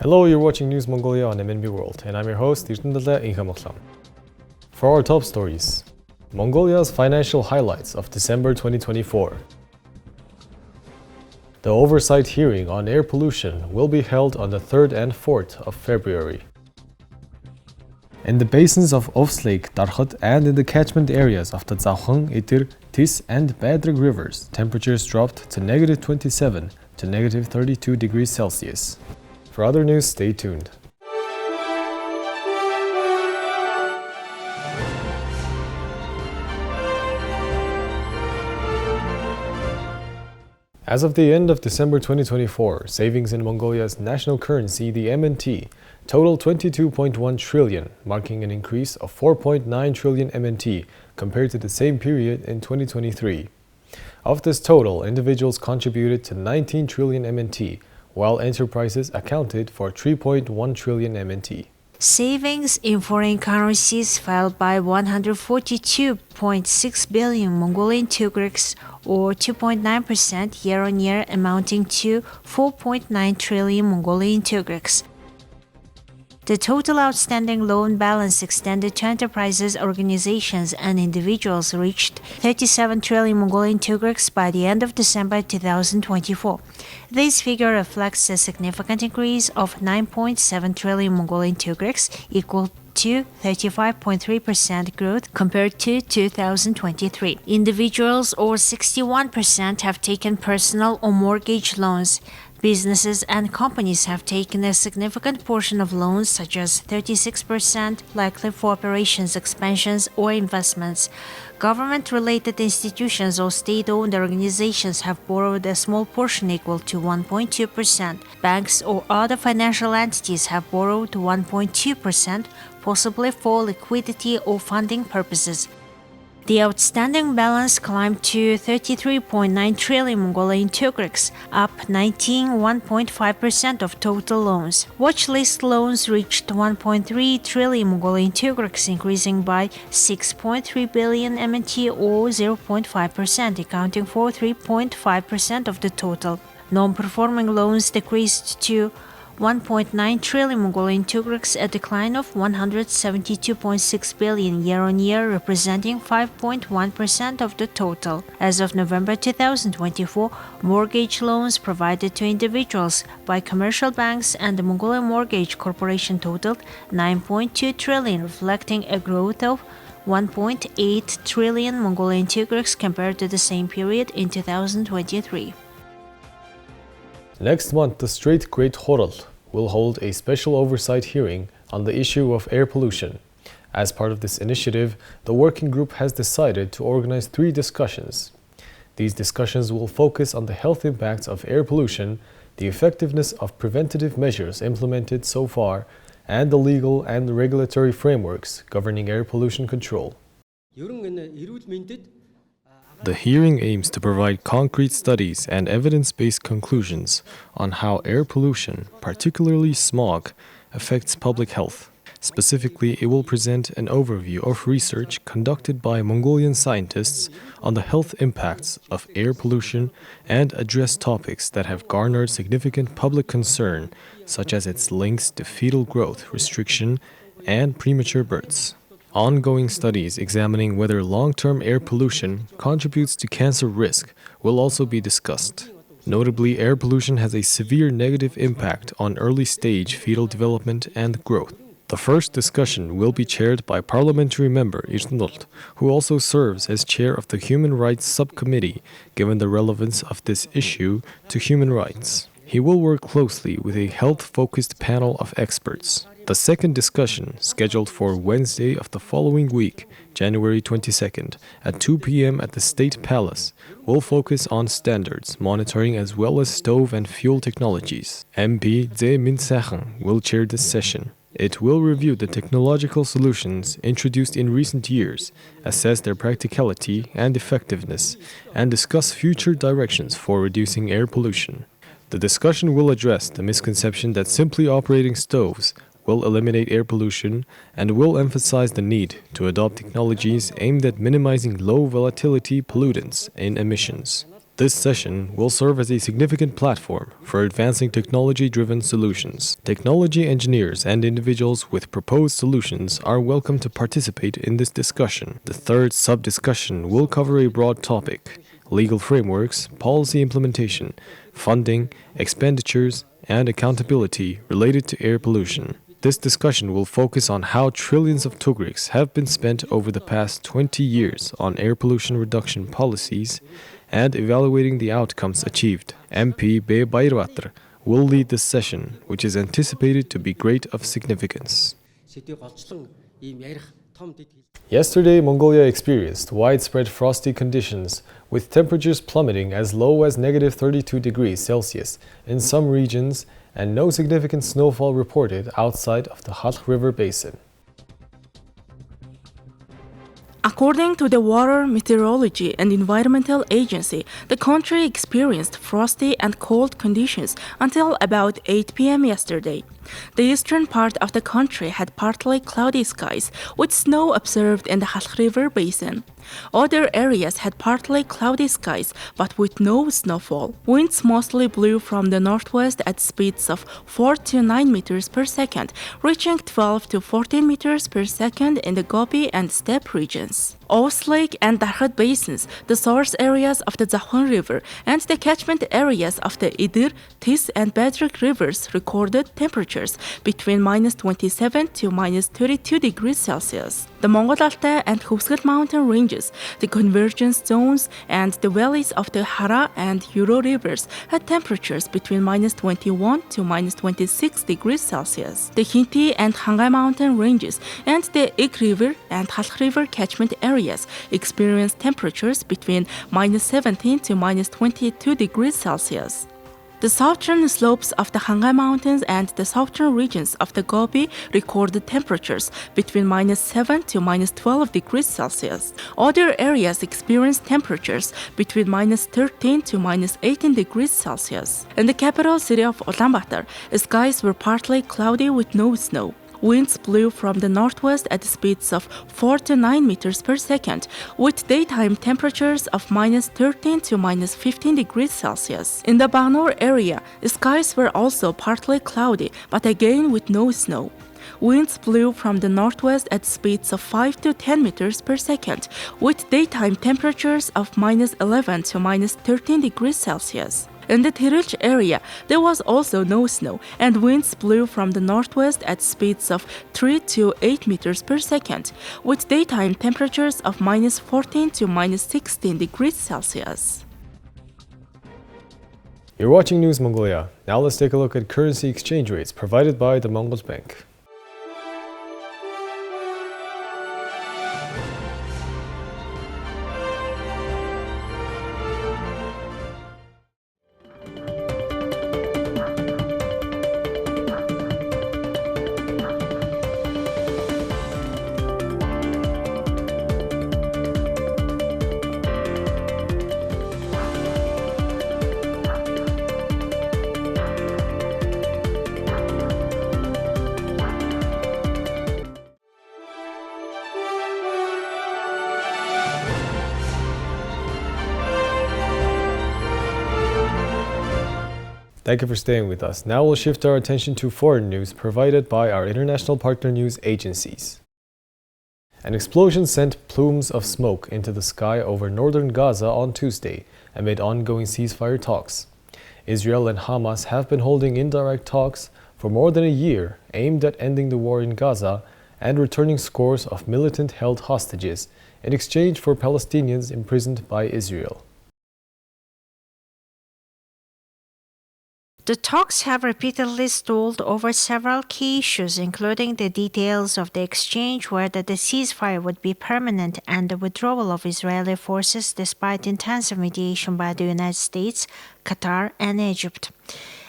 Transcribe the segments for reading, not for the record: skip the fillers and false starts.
Hello, you're watching News Mongolia on MNB World, and I'm your host, Ider. For our top stories, Mongolia's financial highlights of December 2024. The oversight hearing on air pollution will be held on the 3rd and 4th of February. In the basins of Uvs Lake, Darkhad, and in the catchment areas of the Zavkhan, Ider, Tis, and Baidrag rivers, temperatures dropped to -27 to -32 degrees Celsius. For other news, stay tuned. As of the end of December 2024, savings in Mongolia's national currency, the MNT, totaled 22.1 trillion, marking an increase of 4.9 trillion MNT compared to the same period in 2023. Of this total, individuals contributed to 19 trillion MNT, while enterprises accounted for 3.1 trillion MNT. Savings in foreign currencies fell by 142.6 billion Mongolian tugriks, or 2.9% year-on-year, amounting to 4.9 trillion Mongolian tugriks. The total outstanding loan balance extended to enterprises, organizations, and individuals reached 37 trillion Mongolian tugriks by the end of December 2024. This figure reflects a significant increase of 9.7 trillion Mongolian tugriks, equal to 35.3% growth compared to 2023. Individuals, or 61%, have taken personal or mortgage loans. Businesses and companies have taken a significant portion of loans, such as 36%, likely for operations expansions or investments. Government-related institutions or state-owned organizations have borrowed a small portion equal to 1.2%. Banks or other financial entities have borrowed 1.2%, possibly for liquidity or funding purposes. The outstanding balance climbed to 33.9 trillion Mongolian tugriks, up 1.5% of total loans. Watchlist loans reached 1.3 trillion Mongolian tugriks, increasing by 6.3 billion MNT, or 0.5%, accounting for 3.5% of the total. Non-performing loans decreased to 1.9 trillion Mongolian tugriks, a decline of 172.6 billion year-on-year, representing 5.1% of the total. As of November 2024, mortgage loans provided to individuals by commercial banks and the Mongolian Mortgage Corporation totaled 9.2 trillion, reflecting a growth of 1.8 trillion Mongolian tugriks compared to the same period in 2023. Next month, the Strait Great Khorol will hold a special oversight hearing on the issue of air pollution. As part of this initiative, the working group has decided to organize 3 discussions. These discussions will focus on the health impacts of air pollution, the effectiveness of preventative measures implemented so far, and the legal and regulatory frameworks governing air pollution control. The hearing aims to provide concrete studies and evidence-based conclusions on how air pollution, particularly smog, affects public health. Specifically, it will present an overview of research conducted by Mongolian scientists on the health impacts of air pollution and address topics that have garnered significant public concern, such as its links to fetal growth restriction and premature births. Ongoing studies examining whether long-term air pollution contributes to cancer risk will also be discussed. Notably, air pollution has a severe negative impact on early-stage fetal development and growth. The first discussion will be chaired by parliamentary member Ider, who also serves as chair of the Human Rights Subcommittee, given the relevance of this issue to human rights. He will work closely with a health-focused panel of experts. The second discussion, scheduled for Wednesday of the following week, January 22nd, at 2 p.m. at the State Palace, will focus on standards, monitoring, as well as stove and fuel technologies. MP Zavkhan will chair this session. It will review the technological solutions introduced in recent years, assess their practicality and effectiveness, and discuss future directions for reducing air pollution. The discussion will address the misconception that simply operating stoves will eliminate air pollution and will emphasize the need to adopt technologies aimed at minimizing low-volatility pollutants in emissions. This session will serve as a significant platform for advancing technology-driven solutions. Technology engineers and individuals with proposed solutions are welcome to participate in this discussion. The third sub-discussion will cover a broad topic: legal frameworks, policy implementation, funding, expenditures, and accountability related to air pollution. This discussion will focus on how trillions of tugriks have been spent over the past 20 years on air pollution reduction policies and evaluating the outcomes achieved. MP Baidrag will lead this session, which is anticipated to be great of significance. Yesterday, Mongolia experienced widespread frosty conditions, with temperatures plummeting as low as -32 degrees Celsius in some regions and no significant snowfall reported outside of the Darkhad River basin. According to the Water, Meteorology and Environmental Agency, the country experienced frosty and cold conditions until about 8 p.m. yesterday. The eastern part of the country had partly cloudy skies, with snow observed in the Darkhad River basin. Other areas had partly cloudy skies, but with no snowfall. Winds mostly blew from the northwest at speeds of 4 to 9 meters per second, reaching 12 to 14 meters per second in the Gobi and steppe regions. Uvs Lake and Darkhad basins, the source areas of the Zavkhan River, and the catchment areas of the Ider, Tis, and Baidrag rivers recorded temperatures between -27 to -32 degrees Celsius. The Mongol Delta and Uvs mountain ranges, the convergence zones, and the valleys of the Hara and Uro rivers had temperatures between -21 to -26 degrees Celsius. The Khinti and Hangai mountain ranges and the Ik River and Darkhad River catchment areas experienced temperatures between -17 to -22 degrees Celsius. The southern slopes of the Hangai Mountains and the southern regions of the Gobi recorded temperatures between -7 to -12 degrees Celsius. Other areas experienced temperatures between -13 to -18 degrees Celsius. In the capital city of Ulaanbaatar, skies were partly cloudy with no snow. Winds blew from the northwest at speeds of 4 to 9 meters per second, with daytime temperatures of -13 to -15 degrees Celsius. In the Banor area, skies were also partly cloudy, but again with no snow. Winds blew from the northwest at speeds of 5 to 10 meters per second, with daytime temperatures of -11 to -13 degrees Celsius. In the Tirich area, there was also no snow, and winds blew from the northwest at speeds of 3 to 8 meters per second, with daytime temperatures of -14 to -16 degrees Celsius. You're watching News Mongolia. Now let's take a look at currency exchange rates provided by the Mongol Bank. Thank you for staying with us. Now we'll shift our attention to foreign news provided by our international partner news agencies. An explosion sent plumes of smoke into the sky over northern Gaza on Tuesday amid ongoing ceasefire talks. Israel and Hamas have been holding indirect talks for more than a year aimed at ending the war in Gaza and returning scores of militant-held hostages in exchange for Palestinians imprisoned by Israel. The talks have repeatedly stalled over several key issues, including the details of the exchange, whether the ceasefire would be permanent, and the withdrawal of Israeli forces despite intensive mediation by the United States, Qatar, and Egypt.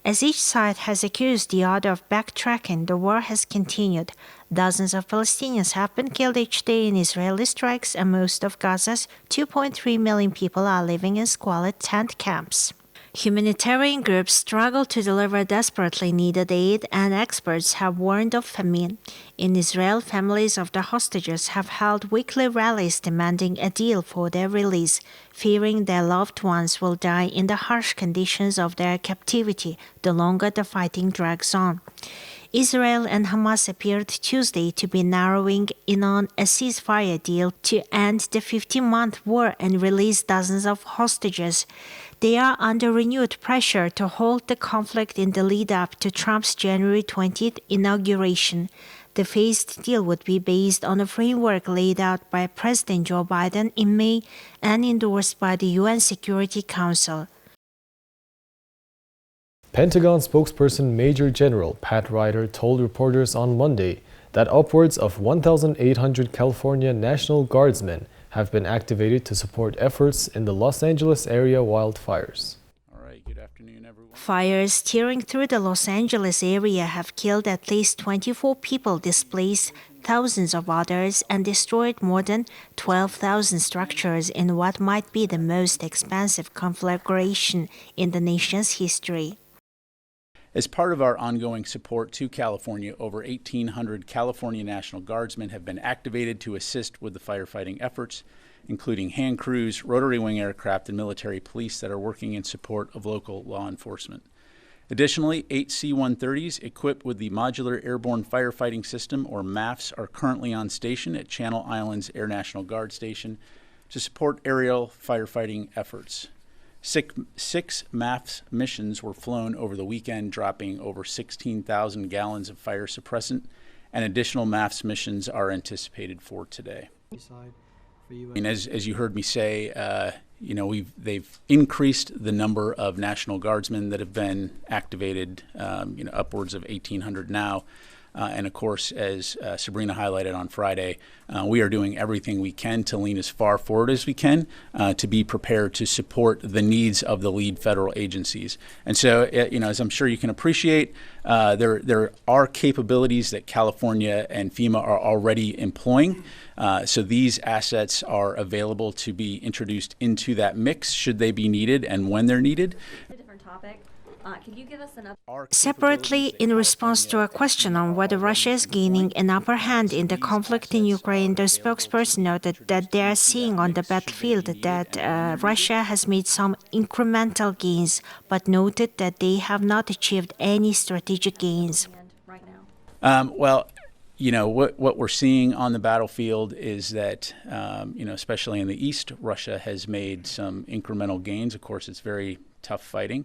As each side has accused the other of backtracking, the war has continued. Dozens of Palestinians have been killed each day in Israeli strikes, and most of Gaza's 2.3 million people are living in squalid tent camps. Humanitarian groups struggle to deliver desperately needed aid, and experts have warned of famine. In Israel, families of the hostages have held weekly rallies demanding a deal for their release, fearing their loved ones will die in the harsh conditions of their captivity the longer the fighting drags on. Israel and Hamas appeared Tuesday to be narrowing in on a ceasefire deal to end the 15-month war and release dozens of hostages. They are under renewed pressure to halt the conflict in the lead-up to Trump's January 20th inauguration. The phased deal would be based on a framework laid out by President Joe Biden in May and endorsed by the UN Security Council. Pentagon spokesperson Major General Pat Ryder told reporters on Monday that upwards of 1,800 California National Guardsmen have been activated to support efforts in the Los Angeles area wildfires. All right, good afternoon, everyone. Fires tearing through the Los Angeles area have killed at least 24 people, displaced thousands of others, and destroyed more than 12,000 structures in what might be the most expansive conflagration in the nation's history. As part of our ongoing support to California, over 1,800 California National Guardsmen have been activated to assist with the firefighting efforts, including hand crews, rotary wing aircraft, and military police that are working in support of local law enforcement. Additionally, 8 C-130s equipped with the Modular Airborne Firefighting System, or MAFS, are currently on station at Channel Islands Air National Guard Station to support aerial firefighting efforts. Six MAFS missions were flown over the weekend, dropping over 16,000 gallons of fire suppressant, and additional MAFS missions are anticipated for today. And as you heard me say, they've increased the number of National Guardsmen that have been activated, upwards of 1,800 now. And of course, as Sabrina highlighted on Friday, we are doing everything we can to lean as far forward as we can to be prepared to support the needs of the lead federal agencies. And so, as I'm sure you can appreciate, there are capabilities that California and FEMA are already employing. So these assets are available to be introduced into that mix should they be needed and when they're needed. A different topic. Could you give us an Separately, in response to a question on whether Russia is gaining an upper hand in the conflict in Ukraine, the spokesperson noted that they are seeing on the battlefield that Russia has made some incremental gains, but noted that they have not achieved any strategic gains. right now? What we're seeing on the battlefield is that, especially in the east, Russia has made some incremental gains. Of course, it's very tough fighting.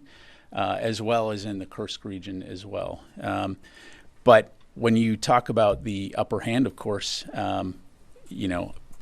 As well as in the Kursk region as well. But when you talk about the upper hand, of course,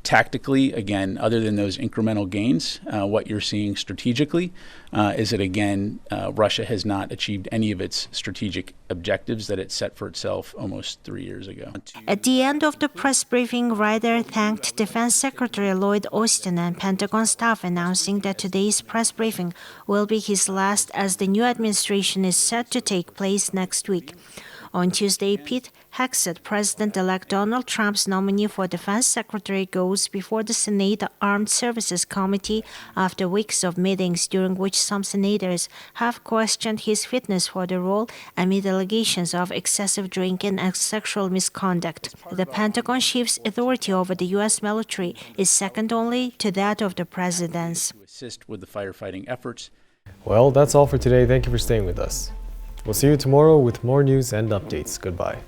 tactically, again, other than those incremental gains, what you're seeing strategically is that, again, Russia has not achieved any of its strategic objectives that it set for itself almost 3 years ago. At the end of the press briefing, Ryder thanked Defense Secretary Lloyd Austin and Pentagon staff, announcing that today's press briefing will be his last as the new administration is set to take place next week. On Tuesday, Pete Hegseth, President-elect Donald Trump's nominee for Defense Secretary, goes before the Senate Armed Services Committee after weeks of meetings during which some senators have questioned his fitness for the role amid allegations of excessive drinking and sexual misconduct. The Pentagon chief's authority over the U.S. military is second only to that of the president's. To assist with the firefighting efforts. Well, that's all for today. Thank you for staying with us. We'll see you tomorrow with more news and updates. Goodbye.